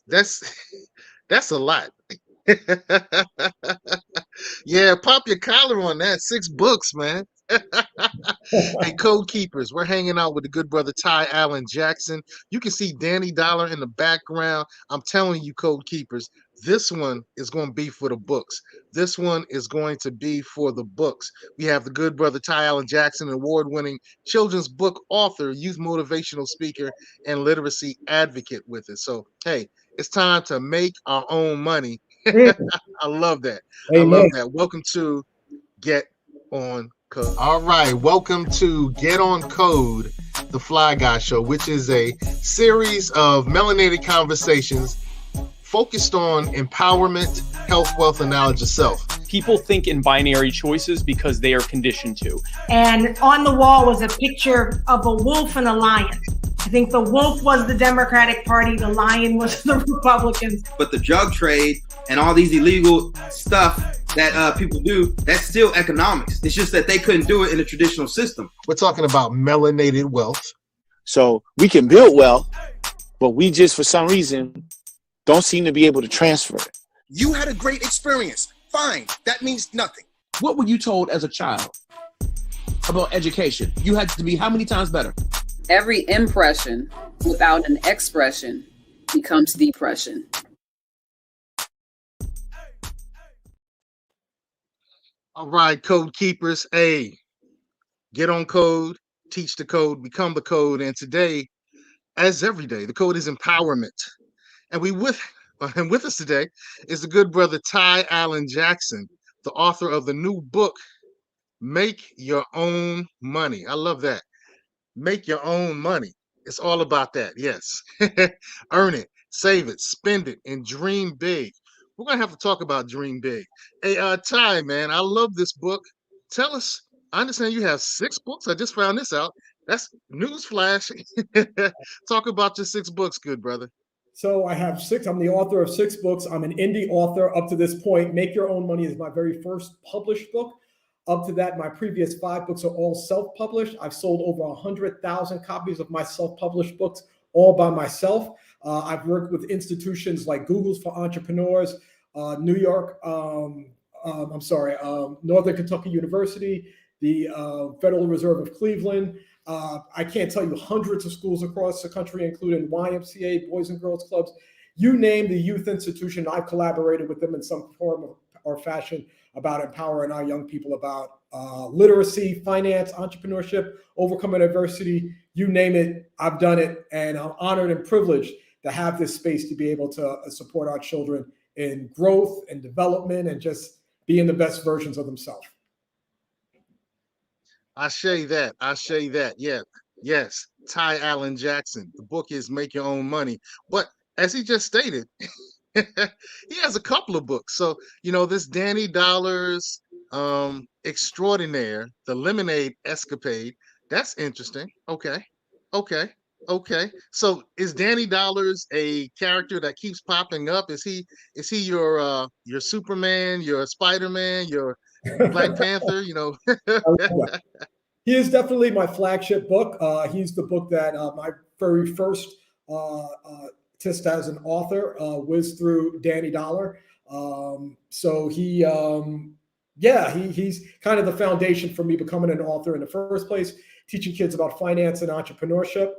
That's that's a lot. Yeah, pop your collar on that. 6 books, man. Hey, Code Keepers, we're hanging out with the good brother Ty Allen Jackson. You can see Danny Dollar in the background. I'm telling you, Code Keepers, this one is going to be for the books. This one is going to be for the books. We have the good brother Ty Allen Jackson, award winning children's book author, youth motivational speaker, and literacy advocate with us. So, hey, it's time to make our own money. I love that. I Amen. love that. Welcome to Get on Code. All right, welcome to Get on Code, the Fly Guy Show, which is a series of melanated conversations focused on empowerment, health, wealth, and knowledge of self. People think in binary choices because they are conditioned to. And on the wall was a picture of a wolf and a lion. I think the wolf was the Democratic Party, the lion was the Republicans. But the drug trade and all these illegal stuff that people do, that's still economics. It's just that they couldn't do it in the traditional system. We're talking about melanated wealth. So we can build wealth, but we just, for some reason, don't seem to be able to transfer it. You had a great experience. Fine. That means nothing. What were you told as a child about education? You had to be how many times better? Every impression without an expression becomes depression. All right, Code Keepers. Hey, get on code, teach the code, become the code. And today, as every day, the code is empowerment. And with us today is the good brother Ty Allen Jackson, the author of the new book, Make Your Own Money. I love that. Make your own money. It's all about that. Yes. Earn it, save it, spend it, and dream big. We're going to have to talk about dream big. Hey, Ty, man, I love this book. Tell us, I understand you have 6 books. I just found this out. That's newsflash. Talk about your 6 books, good brother. So I have 6. I'm the author of 6 books. I'm an indie author up to this point. Make Your Own Money is my very first published book. Up to that, my previous 5 books are all self-published. I've sold over 100,000 copies of my self-published books all by myself. I've worked with institutions like Google's for Entrepreneurs, New York, Northern Kentucky University, the Federal Reserve of Cleveland. I can't tell you hundreds of schools across the country, including YMCA, Boys and Girls Clubs. You name the youth institution, I've collaborated with them in some form or fashion about empowering our young people about literacy, finance, entrepreneurship, overcoming adversity, you name it, I've done it. And I'm honored and privileged to have this space to be able to support our children in growth and development and just being the best versions of themselves. I say that. Yeah. Yes. Ty Allen Jackson. The book is Make Your Own Money. But as he just stated, he has a couple of books. So, this Danny Dollar's Extraordinaire, the Lemonade Escapade. That's interesting. Okay. So is Danny Dollar's a character that keeps popping up? Is he your Superman, your Spider-Man, your Black Panther, He is definitely my flagship book. He's the book that my very first test as an author was through Danny Dollar. So he's kind of the foundation for me becoming an author in the first place, teaching kids about finance and entrepreneurship.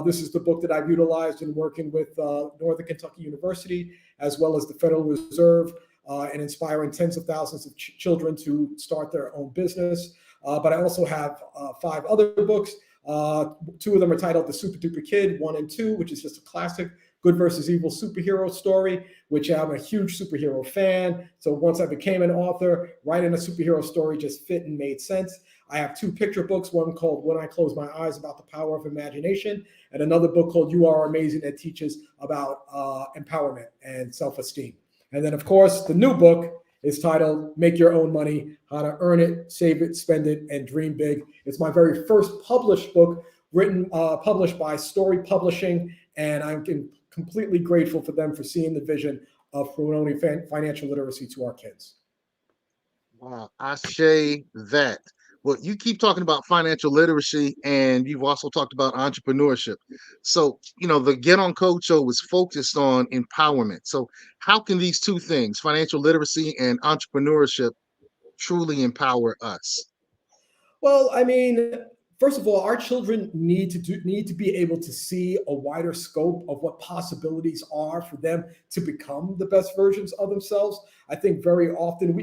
This is the book that I've utilized in working with Northern Kentucky University, as well as the Federal Reserve, and inspiring tens of thousands of children to start their own business. But I also have 5 other books. 2 of them are titled The Super Duper Kid 1 and 2, which is just a classic good versus evil superhero story, which I'm a huge superhero fan. So once I became an author, writing a superhero story just fit and made sense. I have 2 picture books, one called When I Close My Eyes, about the power of imagination, and another book called You Are Amazing, that teaches about empowerment and self-esteem. And then, of course, the new book is titled Make Your Own Money, How to Earn It, Save It, Spend It, and Dream Big. It's my very first published book, published by Story Publishing, and I'm completely grateful for them for seeing the vision of promoting financial literacy to our kids. Wow, I say that. Well, you keep talking about financial literacy, and you've also talked about entrepreneurship. So, the Get on Code show was focused on empowerment. So, how can these two things, financial literacy and entrepreneurship, truly empower us? Well, I mean, first of all, our children need to be able to see a wider scope of what possibilities are for them to become the best versions of themselves. I think very often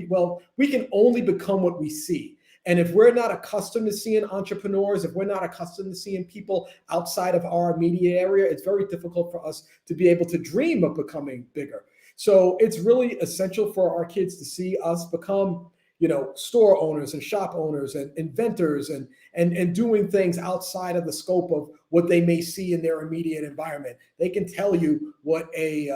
we can only become what we see. And if we're not accustomed to seeing entrepreneurs, if we're not accustomed to seeing people outside of our immediate area, it's very difficult for us to be able to dream of becoming bigger. So it's really essential for our kids to see us become, store owners and shop owners and inventors and doing things outside of the scope of what they may see in their immediate environment. They can tell you what a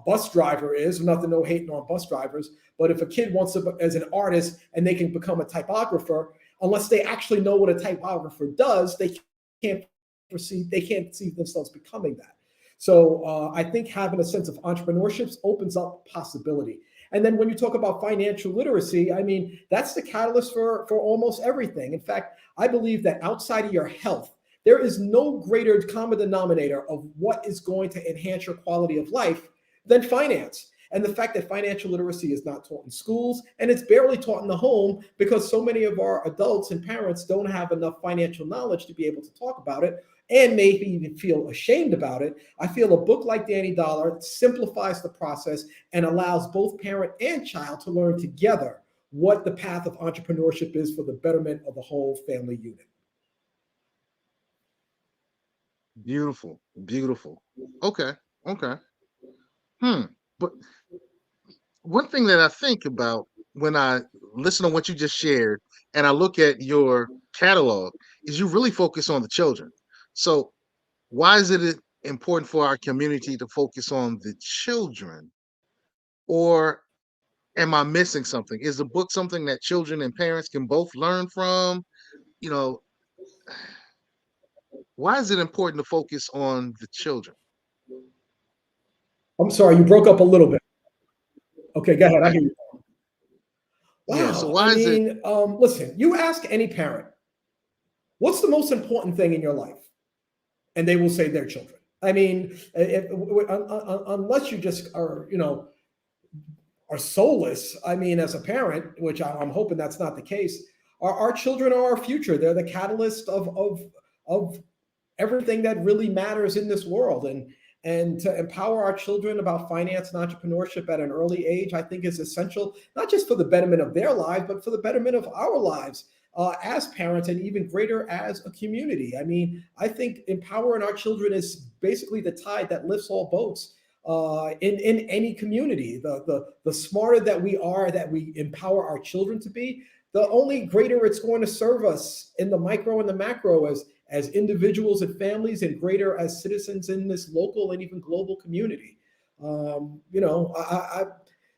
bus driver is. Nothing, no hating on bus drivers, but if a kid wants to, as an artist, and they can become a typographer, unless they actually know what a typographer does, they can't proceed. They can't see themselves becoming that. So I think having a sense of entrepreneurship opens up possibility. And then when you talk about financial literacy, I mean, that's the catalyst for almost everything. In fact, I believe that outside of your health, there is no greater common denominator of what is going to enhance your quality of life than finance. And the fact that financial literacy is not taught in schools and it's barely taught in the home because so many of our adults and parents don't have enough financial knowledge to be able to talk about it and maybe even feel ashamed about it. I feel a book like DannyDollar simplifies the process and allows both parent and child to learn together what the path of entrepreneurship is for the betterment of the whole family unit. Beautiful, beautiful. Okay, okay. But one thing that I think about when I listen to what you just shared and I look at your catalog is you really focus on the children. So why is it important for our community to focus on the children? Or am I missing something? Is the book something that children and parents can both learn from? You know, why is it important to focus on the children? I'm sorry, you broke up a little bit. Okay, go ahead. I hear you. Yeah, so Wow. I why is it mean, listen, you ask any parent, what's the most important thing in your life? And they will say their children. I mean, unless you just are, are soulless, I mean, as a parent, which I'm hoping that's not the case, our children are our future. They're the catalyst of everything that really matters in this world. And to empower our children about finance and entrepreneurship at an early age, I think is essential, not just for the betterment of their lives, but for the betterment of our lives as parents and even greater as a community. I mean, I think empowering our children is basically the tide that lifts all boats in any community. The smarter that we are, that we empower our children to be, the only greater it's going to serve us in the micro and the macro as individuals and families, and greater as citizens in this local and even global community.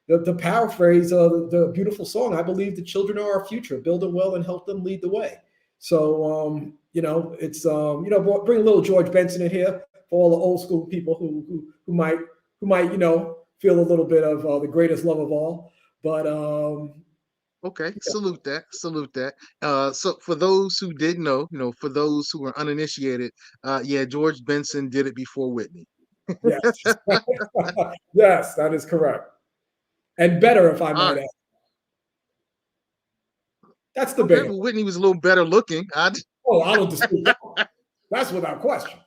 To paraphrase the beautiful song, I believe the children are our future. Build them well and help them lead the way. So, it's bring a little George Benson in here for all the old school people who might feel a little bit of the greatest love of all. But okay? Salute that, salute that. So for those who didn't know, for those who were uninitiated, yeah, George Benson did it before Whitney. yes, yes, that is correct, and better, if I All might right. add. That's Okay, debatable. well, Whitney was a little better looking. Oh, I don't dispute that. That's without question.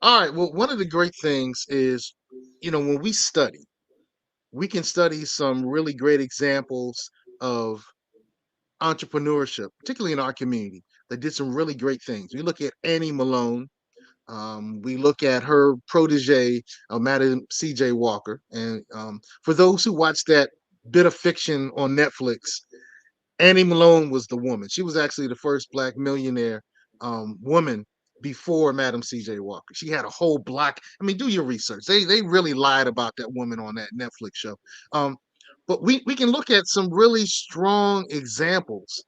All right. Well, one of the great things is, when we study, we can study some really great examples of entrepreneurship, particularly in our community, that did some really great things. We look at Annie Malone. We look at her protege, Madam C.J. Walker. And for those who watched that bit of fiction on Netflix, Annie Malone was the woman. She was actually the first Black millionaire woman before Madam C.J. Walker. She had a whole block. I mean, do your research. They really lied about that woman on that Netflix show. But we can look at some really strong examples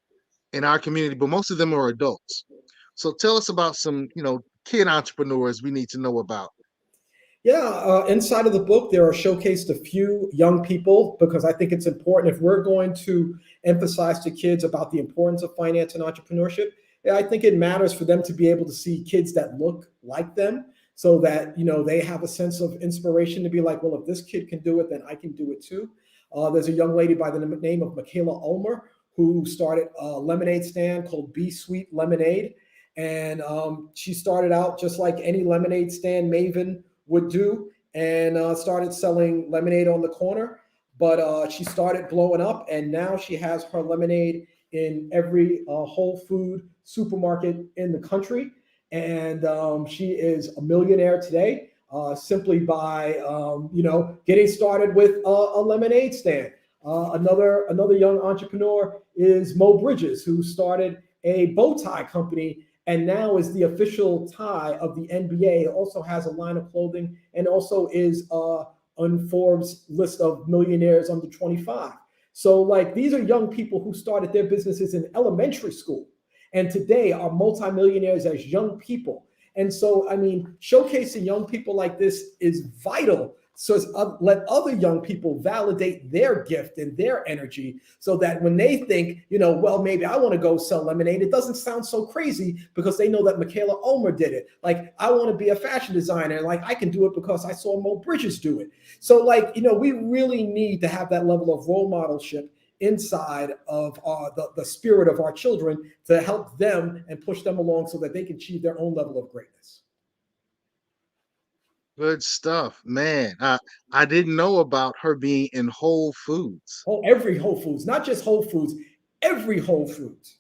in our community, but most of them are adults. So tell us about some, kid entrepreneurs we need to know about. Yeah, inside of the book, there are showcased a few young people because I think it's important if we're going to emphasize to kids about the importance of finance and entrepreneurship. Yeah, I think it matters for them to be able to see kids that look like them so that, they have a sense of inspiration to be like, well, if this kid can do it, then I can do it too. There's a young lady by the name of Michaela Ulmer who started a lemonade stand called Be Sweet Lemonade. And she started out just like any lemonade stand maven would do, and started selling lemonade on the corner. But she started blowing up, and now she has her lemonade in every Whole Food supermarket in the country. And she is a millionaire today simply by getting started with a lemonade stand. Another young entrepreneur is Mo Bridges, who started a bow tie company and now is the official tie of the NBA. Also has a line of clothing and also is on Forbes list of millionaires under 25. So like these are young people who started their businesses in elementary school and today are multimillionaires as young people. And so, I mean, showcasing young people like this is vital. So let other young people validate their gift and their energy so that when they think, well, maybe I want to go sell lemonade, it doesn't sound so crazy because they know that Michaela Ulmer did it. Like, I want to be a fashion designer. Like, I can do it because I saw Mo Bridges do it. So like, we really need to have that level of role modelship inside of the spirit of our children to help them and push them along so that they can achieve their own level of greatness. Good stuff, man. I didn't know about her being in Whole Foods. Oh, every Whole Foods, not just Whole Foods, every Whole Foods.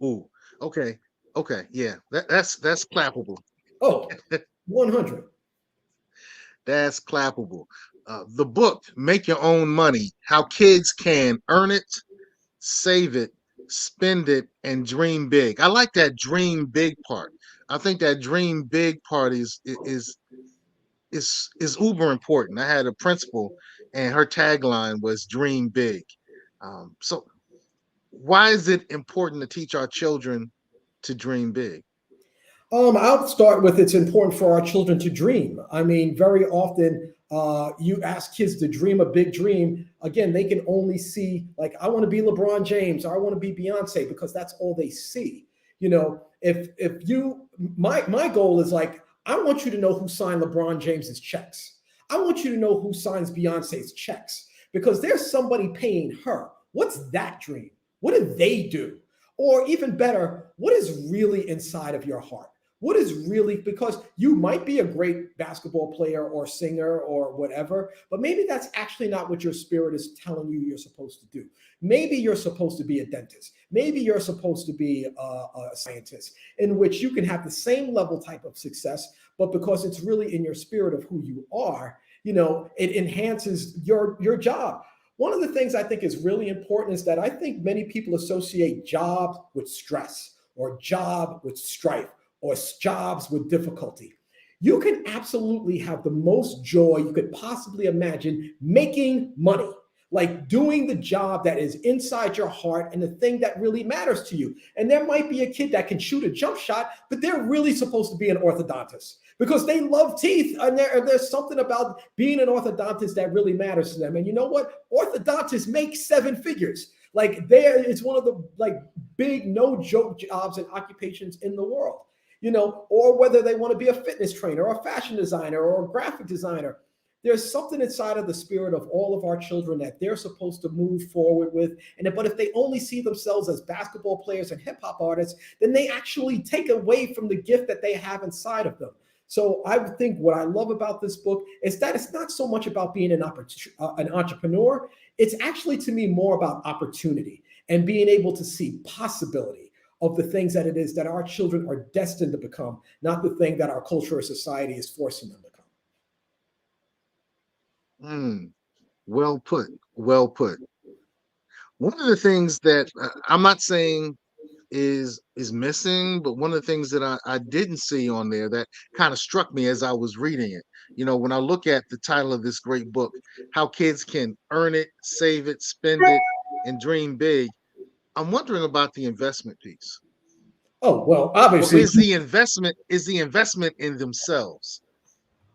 Ooh, okay, yeah, that's clappable. Oh, 100. That's clappable. The book, Make Your Own Money: How Kids Can Earn It, Save It, Spend It, and Dream Big. I like that dream big part. I think that dream big part is uber important. I had a principal, and her tagline was "Dream Big." So, why is it important to teach our children to dream big? I'll start with it's important for our children to dream. I mean, very often you ask kids to dream a big dream. Again, they can only see like, I want to be LeBron James or I want to be Beyonce because that's all they see. If you, my goal is like, I want you to know who signed LeBron James's checks. I want you to know who signs Beyonce's checks because there's somebody paying her. What's that dream? What do they do? Or even better, what is really inside of your heart? What is really, because you might be a great basketball player or singer or whatever, but maybe that's actually not what your spirit is telling you you're supposed to do. Maybe you're supposed to be a dentist. Maybe you're supposed to be a scientist in which you can have the same level type of success, but because it's really in your spirit of who you are, it enhances your job. One of the things I think is really important is that I think many people associate job with stress or job with strife or jobs with difficulty. You can absolutely have the most joy you could possibly imagine making money, like doing the job that is inside your heart and the thing that really matters to you. And there might be a kid that can shoot a jump shot, but they're really supposed to be an orthodontist because they love teeth. And there's something about being an orthodontist that really matters to them. And you know what? Orthodontists make 7 figures. Like it's one of the big no joke jobs and occupations in the world. Or whether they want to be a fitness trainer or a fashion designer or a graphic designer. There's something inside of the spirit of all of our children that they're supposed to move forward with. But if they only see themselves as basketball players and hip hop artists, then they actually take away from the gift that they have inside of them. So I think what I love about this book is that it's not so much about being an entrepreneur. It's actually, to me, more about opportunity and being able to see possibility of the things that it is that our children are destined to become, not the thing that our culture or society is forcing them to become. Well put. Well put. One of the things that I'm not saying is missing, but one of the things that I didn't see on there that kind of struck me as I was reading it, when I look at the title of this great book, How Kids Can Earn It, Save It, Spend It, and Dream Big, I'm wondering about the investment piece. Oh, well, obviously. Or is the investment in themselves?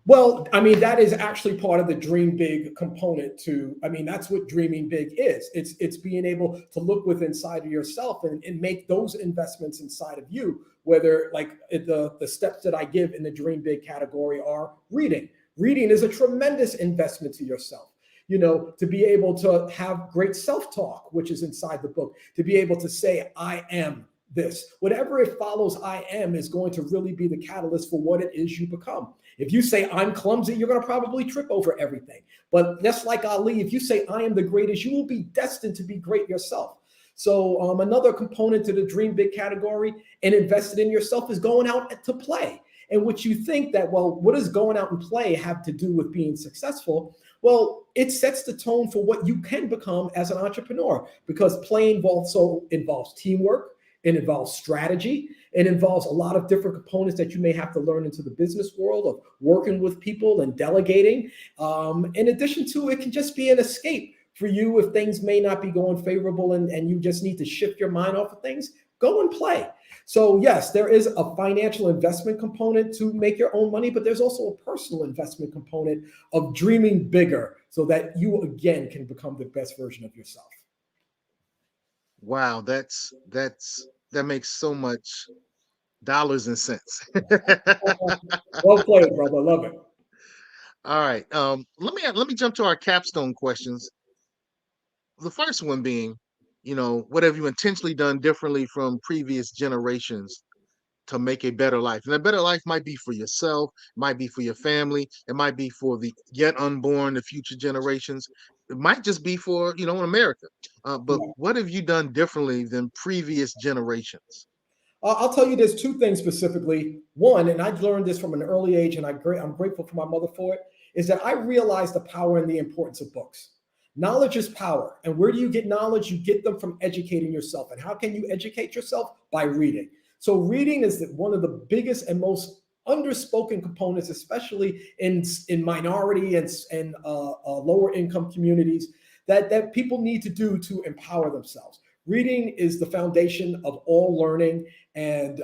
Well, I mean, that is actually part of the dream big component to, I mean, that's what dreaming big is. It's being able to look within inside of yourself and make those investments inside of you, whether like the steps that I give in the dream big category are reading. Reading is a tremendous investment to yourself. You know, to be able to have great self-talk, which is inside the book, to be able to say, I am this. Whatever it follows, I am is going to really be the catalyst for what it is you become. If you say I'm clumsy, you're going to probably trip over everything. But just like Ali, if you say I am the greatest, you will be destined to be great yourself. So another component to the dream big category and invested in yourself is going out to play. And what you think that, well, what does going out and play have to do with being successful? Well, it sets the tone for what you can become as an entrepreneur, because playing also involves teamwork. It involves strategy. It involves a lot of different components that you may have to learn into the business world of working with people and delegating. In addition to, it can just be an escape for you if things may not be going favorable and you just need to shift your mind off of things. Go and play. So yes, there is a financial investment component to make your own money, but there's also a personal investment component of dreaming bigger so that you again can become the best version of yourself. Wow, that makes so much dollars and cents. Well played, brother. Love it. All right. Let me jump to our capstone questions. The first one being, what have you intentionally done differently from previous generations to make a better life? And a better life might be for yourself, might be for your family, it might be for the yet unborn, the future generations. It might just be for, America. But what have you done differently than previous generations? I'll tell you, there's two things specifically. One, and I learned this from an early age, and I'm grateful for my mother for it, is that I realized the power and the importance of books. Knowledge is power. And where do you get knowledge? You get them from educating yourself. And how can you educate yourself? By reading. So reading is one of the biggest and most underspoken components, especially in minority and lower income communities, that people need to do to empower themselves. Reading is the foundation of all learning, and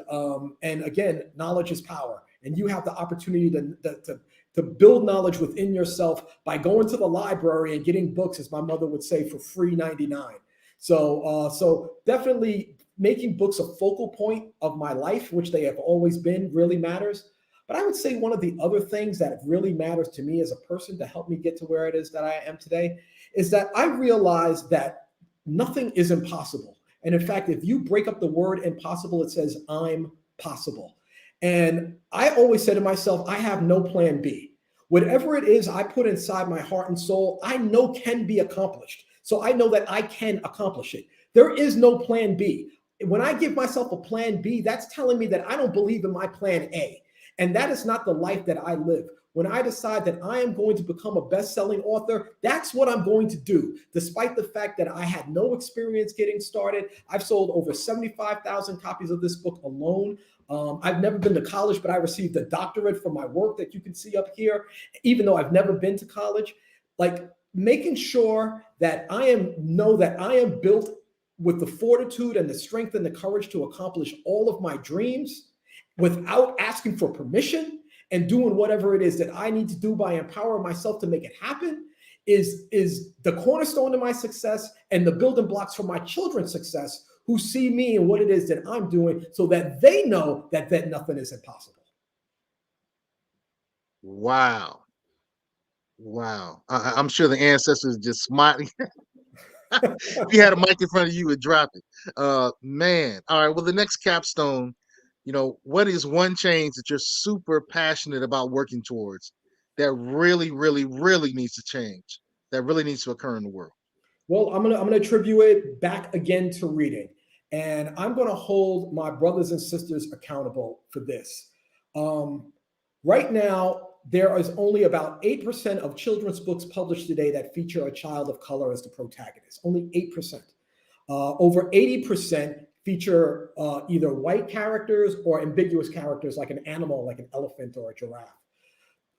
again, knowledge is power. And you have the opportunity to build knowledge within yourself by going to the library and getting books, as my mother would say, for free 99. So definitely making books a focal point of my life, which they have always been, really matters. But I would say one of the other things that really matters to me as a person to help me get to where it is that I am today is that I realize that nothing is impossible. And in fact, if you break up the word impossible, it says I'm possible. And I always say to myself, I have no plan B. Whatever it is I put inside my heart and soul, I know can be accomplished. So I know that I can accomplish it. There is no plan B. When I give myself a plan B, that's telling me that I don't believe in my plan A. And that is not the life that I live. When I decide that I am going to become a best-selling author, that's what I'm going to do. Despite the fact that I had no experience getting started, I've sold over 75,000 copies of this book alone. I've never been to college, but I received a doctorate for my work that you can see up here, even though I've never been to college. Like making sure that know that I am built with the fortitude and the strength and the courage to accomplish all of my dreams without asking for permission, and doing whatever it is that I need to do by empowering myself to make it happen is the cornerstone of my success and the building blocks for my children's success, who see me and what it is that I'm doing so that they know that nothing is impossible. Wow. I'm sure the ancestors just smiling. If you had a mic in front of you, you would drop it. Man. All right. Well, the next capstone, what is one change that you're super passionate about working towards that really, really, really needs to change, that really needs to occur in the world? Well, I'm gonna attribute it back again to reading, and I'm gonna hold my brothers and sisters accountable for this. Right now, there is only about 8% of children's books published today that feature a child of color as the protagonist. Only 8%. Over 80% feature either white characters or ambiguous characters like an animal, like an elephant or a giraffe.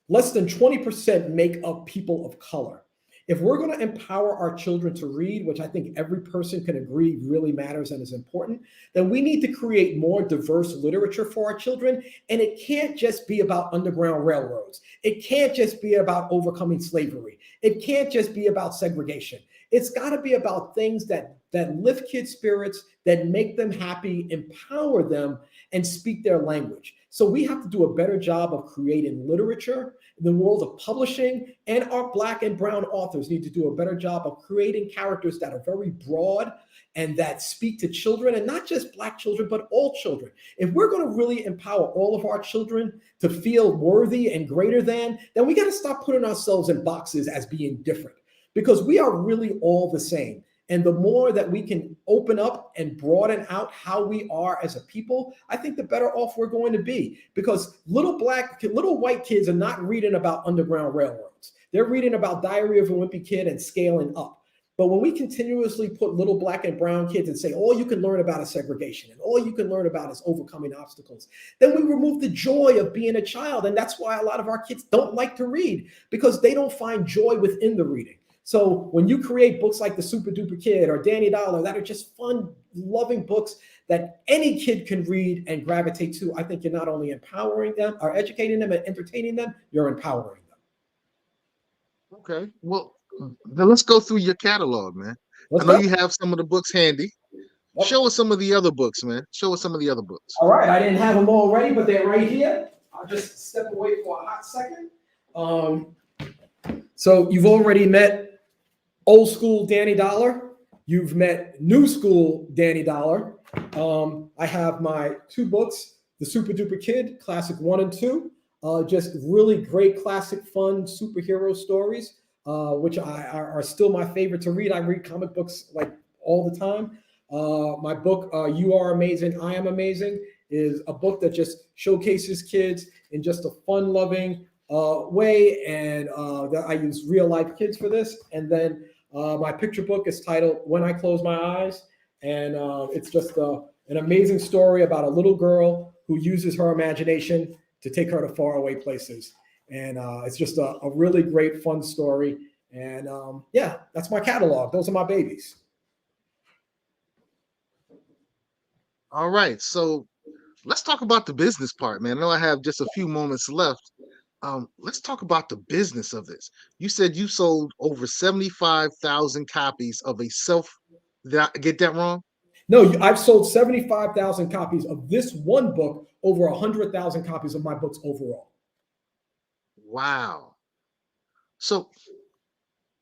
Less than 20% make up people of color. If we're going to empower our children to read, which I think every person can agree really matters and is important, then we need to create more diverse literature for our children. And it can't just be about Underground Railroads. It can't just be about overcoming slavery. It can't just be about segregation. It's got to be about things that lift kids' spirits, that make them happy, empower them, and speak their language. So we have to do a better job of creating literature in the world of publishing, and our Black and brown authors need to do a better job of creating characters that are very broad and that speak to children, and not just Black children, but all children. If we're going to really empower all of our children to feel worthy and greater than, then we got to stop putting ourselves in boxes as being different, because we are really all the same. And the more that we can open up and broaden out how we are as a people, I think the better off we're going to be. Because little white kids are not reading about Underground Railroads. They're reading about Diary of a Wimpy Kid and Scaling Up. But when we continuously put little Black and brown kids and say, all you can learn about is segregation and all you can learn about is overcoming obstacles, then we remove the joy of being a child. And that's why a lot of our kids don't like to read, because they don't find joy within the reading. So when you create books like The Super Duper Kid or DannyDollar that are just fun, loving books that any kid can read and gravitate to, I think you're not only empowering them or educating them and entertaining them, you're empowering them. Okay. Well, then let's go through your catalog, man. I know you have some of the books handy. Yep. Show us some of the other books, man. Show us some of the other books. All right. I didn't have them all ready, but they're right here. I'll just step away for a hot second. So you've already met old school DannyDollar. You've met new school DannyDollar. I have my two books, The Super Duper Kid, Classic 1 and 2. Just really great, classic, fun superhero stories, which are still my favorite to read. I read comic books like all the time. My book, You Are Amazing, I Am Amazing, is a book that just showcases kids in just a fun-loving way. And I use real-life kids for this. And then my picture book is titled When I Close My Eyes. And it's just an amazing story about a little girl who uses her imagination to take her to faraway places. And it's just a really great, fun story. And yeah, that's my catalog. Those are my babies. All right. So let's talk about the business part, man. I know I have just a few moments left. Let's talk about the business of this. You said you sold over 75,000 copies of a did I get that wrong? No, I've sold 75,000 copies of this one book, over 100,000 copies of my books overall. Wow. So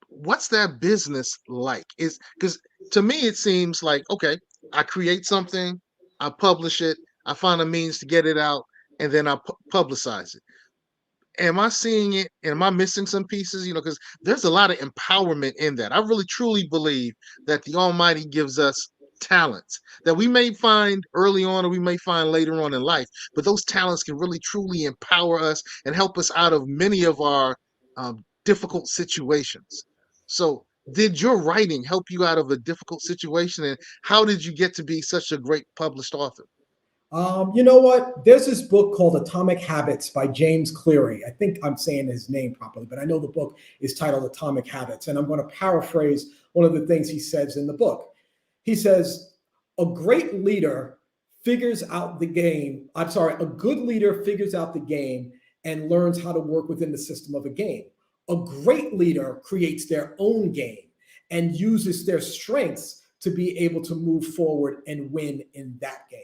what's that business like? Is because to me, it seems like, okay, I create something, I publish it, I find a means to get it out, and then I publicize it. Am I seeing it? Am I missing some pieces? Because there's a lot of empowerment in that. I really truly believe that the Almighty gives us talents that we may find early on or we may find later on in life, but those talents can really truly empower us and help us out of many of our difficult situations. So did your writing help you out of a difficult situation, and how did you get to be such a great published author? You know what? There's this book called Atomic Habits by James Cleary. I think I'm saying his name properly, but I know the book is titled Atomic Habits. And I'm going to paraphrase one of the things he says in the book. He says, a great leader figures out the game. A good leader figures out the game and learns how to work within the system of a game. A great leader creates their own game and uses their strengths to be able to move forward and win in that game.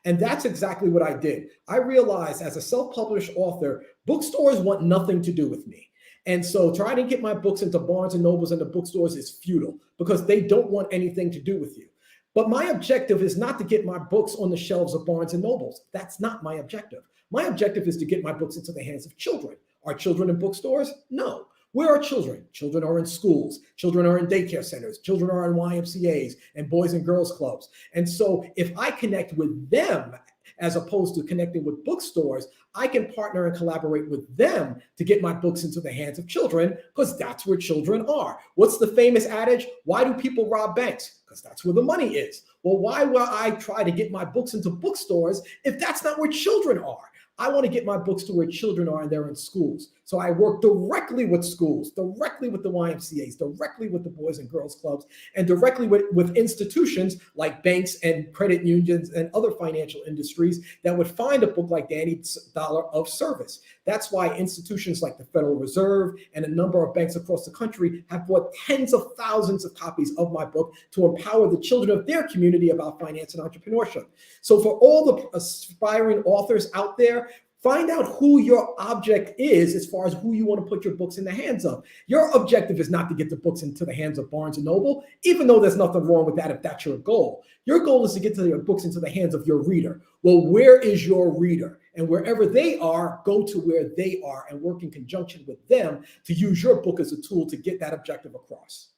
And that's exactly what I did. I realized as a self-published author, bookstores want nothing to do with me. And so trying to get my books into Barnes and Nobles and the bookstores is futile because they don't want anything to do with you. But my objective is not to get my books on the shelves of Barnes and Nobles. That's not my objective. My objective is to get my books into the hands of children. Are children in bookstores? No. Where are children? Children are in schools. Children are in daycare centers. Children are in YMCAs and Boys and Girls Clubs. And so if I connect with them, as opposed to connecting with bookstores, I can partner and collaborate with them to get my books into the hands of children, because that's where children are. What's the famous adage? Why do people rob banks? Because that's where the money is. Well, why will I try to get my books into bookstores if that's not where children are? I want to get my books to where children are and they're in schools. So I work directly with schools, directly with the YMCAs, directly with the Boys and Girls Clubs, and directly with institutions like banks and credit unions and other financial industries that would find a book like DannyDollar of service. That's why institutions like the Federal Reserve and a number of banks across the country have bought tens of thousands of copies of my book to empower the children of their community about finance and entrepreneurship. So for all the aspiring authors out there, find out who your object is as far as who you want to put your books in the hands of. Your objective is not to get the books into the hands of Barnes & Noble, even though there's nothing wrong with that if that's your goal. Your goal is to get your books into the hands of your reader. Well, where is your reader? And wherever they are, go to where they are and work in conjunction with them to use your book as a tool to get that objective across.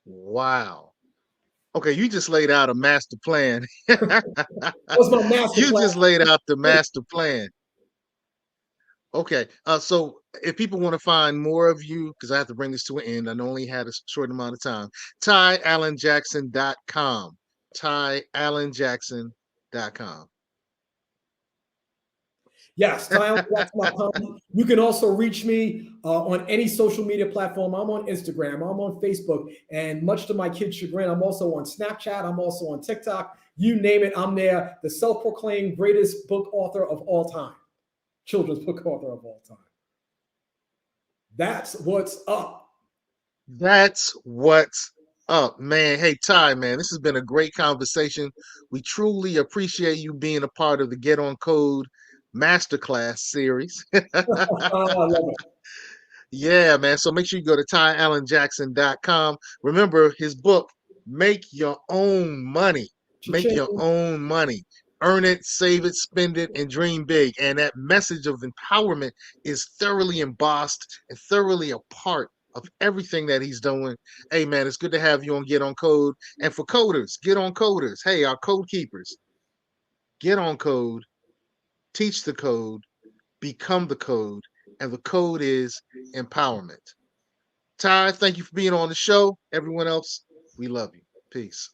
Wow. Okay, you just laid out a master plan. That was my master You plan. just laid out the master plan. Okay, so if people want to find more of you, because I have to bring this to an end, I only had a short amount of time. TyAllanJackson.com. TyAllanJackson.com. Yes, TyAllanJackson.com. You can also reach me on any social media platform. I'm on Instagram, I'm on Facebook, and much to my kids' chagrin, I'm also on Snapchat, I'm also on TikTok. You name it, I'm there. The self-proclaimed greatest book author of all time. Children's book author of all time. That's what's up. That's what's up, man. Hey, Ty, man, this has been a great conversation. We truly appreciate you being a part of the Get on Code Masterclass series. I love it. Yeah, man. So make sure you go to TyAllanJackson.com. Remember his book, Make Your Own Money. Make your own money. Earn it, save it, spend it, and dream big. And that message of empowerment is thoroughly embossed and thoroughly a part of everything that he's doing. Hey, man, it's good to have you on Get on Code. And for coders, get on coders. Hey, our code keepers, get on code, teach the code, become the code. And the code is empowerment. Ty, thank you for being on the show. Everyone else, we love you. Peace.